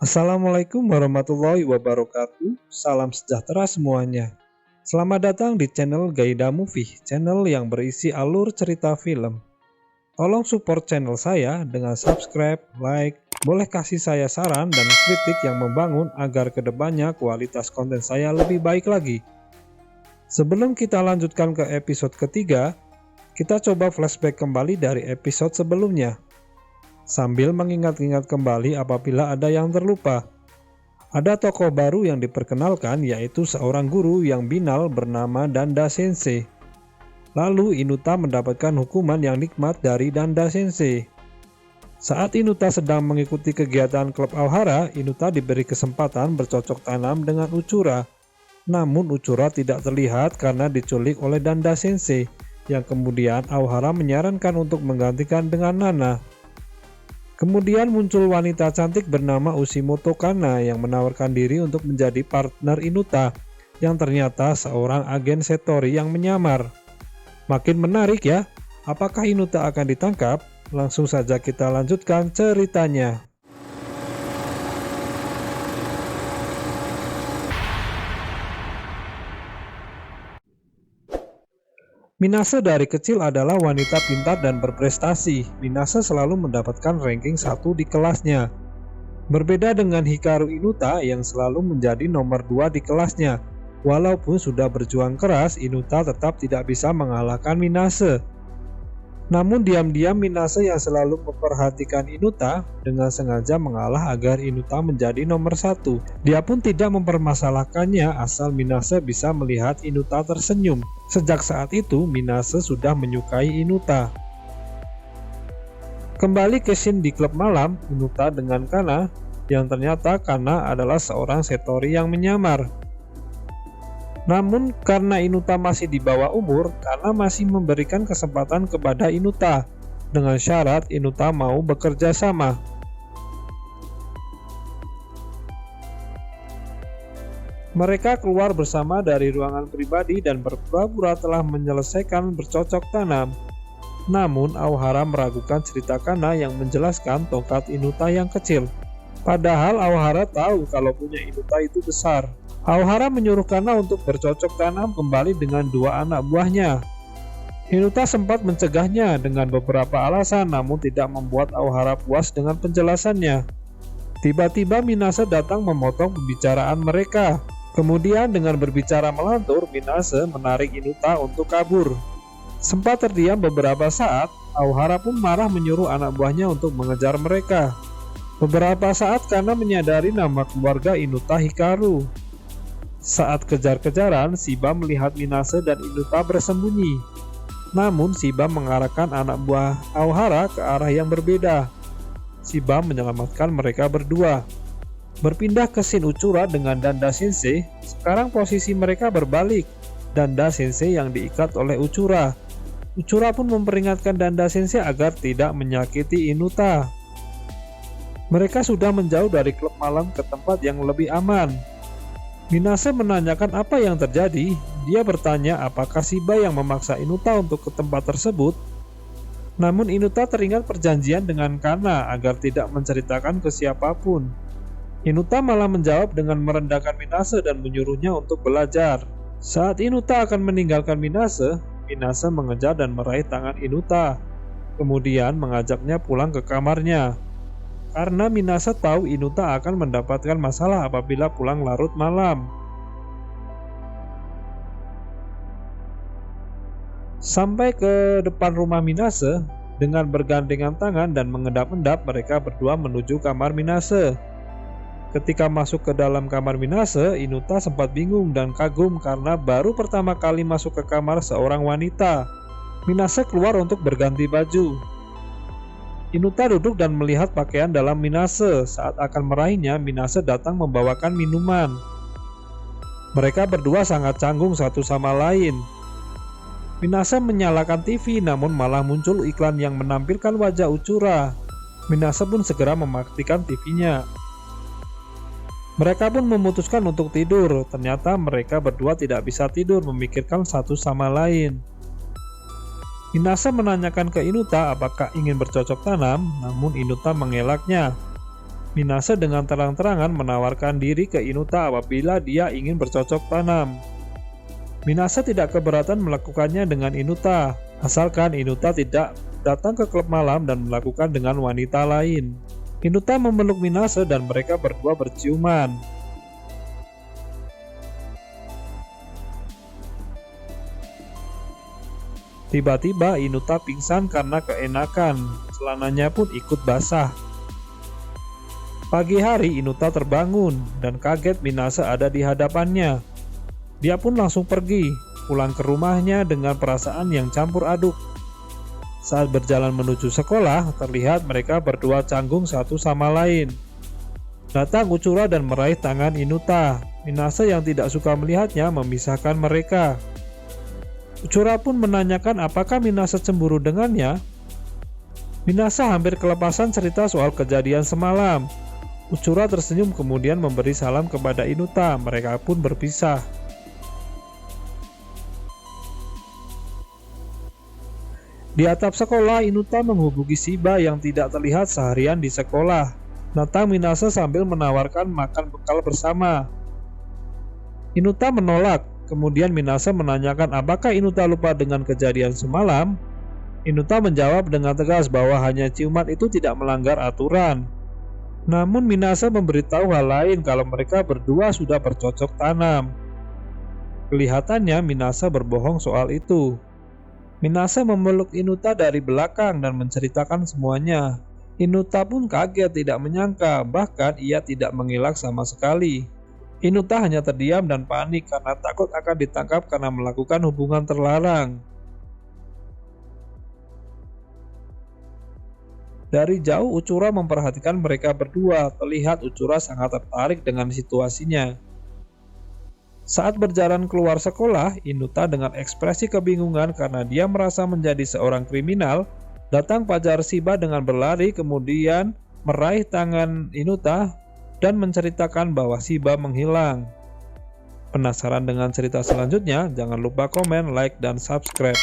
Assalamualaikum warahmatullahi wabarakatuh. Salam sejahtera semuanya. Selamat datang di channel Gaida Movie, channel yang berisi alur cerita film. Tolong support channel saya dengan subscribe, like, boleh kasih saya saran dan kritik yang membangun agar kedepannya kualitas konten saya lebih baik lagi. Sebelum kita lanjutkan ke episode ketiga, kita coba flashback kembali dari episode sebelumnya, sambil mengingat-ingat kembali apabila ada yang terlupa. Ada tokoh baru yang diperkenalkan, yaitu seorang guru yang binal bernama Danda Sensei. Lalu Inuta mendapatkan hukuman yang nikmat dari Danda Sensei. Saat Inuta sedang mengikuti kegiatan klub Aohara, Inuta diberi kesempatan bercocok tanam dengan Uchura. Namun Uchura tidak terlihat karena diculik oleh Danda Sensei, yang kemudian Aohara menyarankan untuk menggantikan dengan Nana. Kemudian muncul wanita cantik bernama Ushimoto Kana yang menawarkan diri untuk menjadi partner Inuta, yang ternyata seorang agen Satori yang menyamar. Makin menarik ya, apakah Inuta akan ditangkap? Langsung saja kita lanjutkan ceritanya. Minase dari kecil adalah wanita pintar dan berprestasi. Minase selalu mendapatkan ranking 1 di kelasnya. Berbeda dengan Hikaru Inuta yang selalu menjadi nomor 2 di kelasnya. Walaupun sudah berjuang keras, Inuta tetap tidak bisa mengalahkan Minase. Namun diam-diam Minase yang selalu memperhatikan Inuta dengan sengaja mengalah agar Inuta menjadi nomor 1. Dia pun tidak mempermasalahkannya asal Minase bisa melihat Inuta tersenyum. Sejak saat itu Minase sudah menyukai Inuta. Kembali ke scene di klub malam, Inuta dengan Kana, yang ternyata Kana adalah seorang Satori yang menyamar. Namun karena Inuta masih di bawah umur, Kana masih memberikan kesempatan kepada Inuta dengan syarat Inuta mau bekerja sama. Mereka keluar bersama dari ruangan pribadi dan berpura-pura telah menyelesaikan bercocok tanam. Namun Aohara meragukan cerita Kana yang menjelaskan tongkat Inuta yang kecil. Padahal Aohara tahu kalau punya Inuta itu besar. Aohara menyuruh Kana untuk bercocok tanam kembali dengan 2 anak buahnya. Inuta sempat mencegahnya dengan beberapa alasan, namun tidak membuat Aohara puas dengan penjelasannya. Tiba-tiba Minase datang memotong pembicaraan mereka. Kemudian dengan berbicara melantur, Minase menarik Inuta untuk kabur. Sempat terdiam beberapa saat, Aohara pun marah menyuruh anak buahnya untuk mengejar mereka. Beberapa saat Kana menyadari nama keluarga Inuta Hikaru. Saat kejar-kejaran, Shiba melihat Minase dan Inuta bersembunyi. Namun Shiba mengarahkan anak buah Aohara ke arah yang berbeda. Shiba menyelamatkan mereka berdua. Berpindah ke scene Uchura dengan Danda Sensei, sekarang posisi mereka berbalik. Danda Sensei yang diikat oleh Uchura. Uchura pun memperingatkan Danda Sensei agar tidak menyakiti Inuta. Mereka sudah menjauh dari klub malam ke tempat yang lebih aman. Minase menanyakan apa yang terjadi. Dia bertanya apakah Shiba yang memaksa Inuta untuk ke tempat tersebut. Namun Inuta teringat perjanjian dengan Kana agar tidak menceritakan ke siapapun. Inuta malah menjawab dengan merendahkan Minase dan menyuruhnya untuk belajar. Saat Inuta akan meninggalkan Minase, Minase mengejar dan meraih tangan Inuta. Kemudian mengajaknya pulang ke kamarnya. Karena Minase tahu Inuta akan mendapatkan masalah apabila pulang larut malam. Sampai ke depan rumah Minase, dengan bergandengan tangan dan mengendap-endap mereka berdua menuju kamar Minase. Ketika masuk ke dalam kamar Minase, Inuta sempat bingung dan kagum karena baru pertama kali masuk ke kamar seorang wanita. Minase keluar untuk berganti baju. Inuta duduk dan melihat pakaian dalam Minase. Saat akan meraihnya, Minase datang membawakan minuman. Mereka berdua sangat canggung satu sama lain. Minase menyalakan TV, namun malah muncul iklan yang menampilkan wajah Uchura. Minase pun segera mematikan TV-nya. Mereka pun memutuskan untuk tidur. Ternyata mereka berdua tidak bisa tidur, memikirkan satu sama lain. Minase menanyakan ke Inuta apakah ingin bercocok tanam, namun Inuta mengelaknya. Minase dengan terang-terangan menawarkan diri ke Inuta apabila dia ingin bercocok tanam. Minase tidak keberatan melakukannya dengan Inuta, asalkan Inuta tidak datang ke klub malam dan melakukan dengan wanita lain. Inuta memeluk Minase dan mereka berdua berciuman. Tiba-tiba Inuta pingsan karena keenakan, celananya pun ikut basah. Pagi hari Inuta terbangun dan kaget Minase ada di hadapannya. Dia pun langsung pergi, pulang ke rumahnya dengan perasaan yang campur aduk. Saat berjalan menuju sekolah, terlihat mereka berdua canggung satu sama lain. Datang Uchura dan meraih tangan Inuta. Minase yang tidak suka melihatnya memisahkan mereka. Uchura pun menanyakan apakah Minase cemburu dengannya. Minase hampir kelepasan cerita soal kejadian semalam. Uchura tersenyum kemudian memberi salam kepada Inuta. Mereka pun berpisah. Di atap sekolah, Inuta menghubungi Shiba yang tidak terlihat seharian di sekolah. Datang Minase sambil menawarkan makan bekal bersama. Inuta menolak. Kemudian Minase menanyakan apakah Inuta lupa dengan kejadian semalam. Inuta menjawab dengan tegas bahwa hanya ciuman itu tidak melanggar aturan. Namun Minase memberitahu hal lain kalau mereka berdua sudah bercocok tanam. Kelihatannya Minase berbohong soal itu. Minase memeluk Inuta dari belakang dan menceritakan semuanya. Inuta pun kaget, tidak menyangka, bahkan ia tidak mengelak sama sekali. Inuta hanya terdiam dan panik karena takut akan ditangkap karena melakukan hubungan terlarang. Dari jauh Uchura memperhatikan mereka berdua, terlihat Uchura sangat tertarik dengan situasinya. Saat berjalan keluar sekolah, Inuta dengan ekspresi kebingungan karena dia merasa menjadi seorang kriminal, datang pacar Shiba dengan berlari kemudian meraih tangan Inuta dan menceritakan bahwa Shiba menghilang. Penasaran dengan cerita selanjutnya? Jangan lupa komen, like, dan subscribe.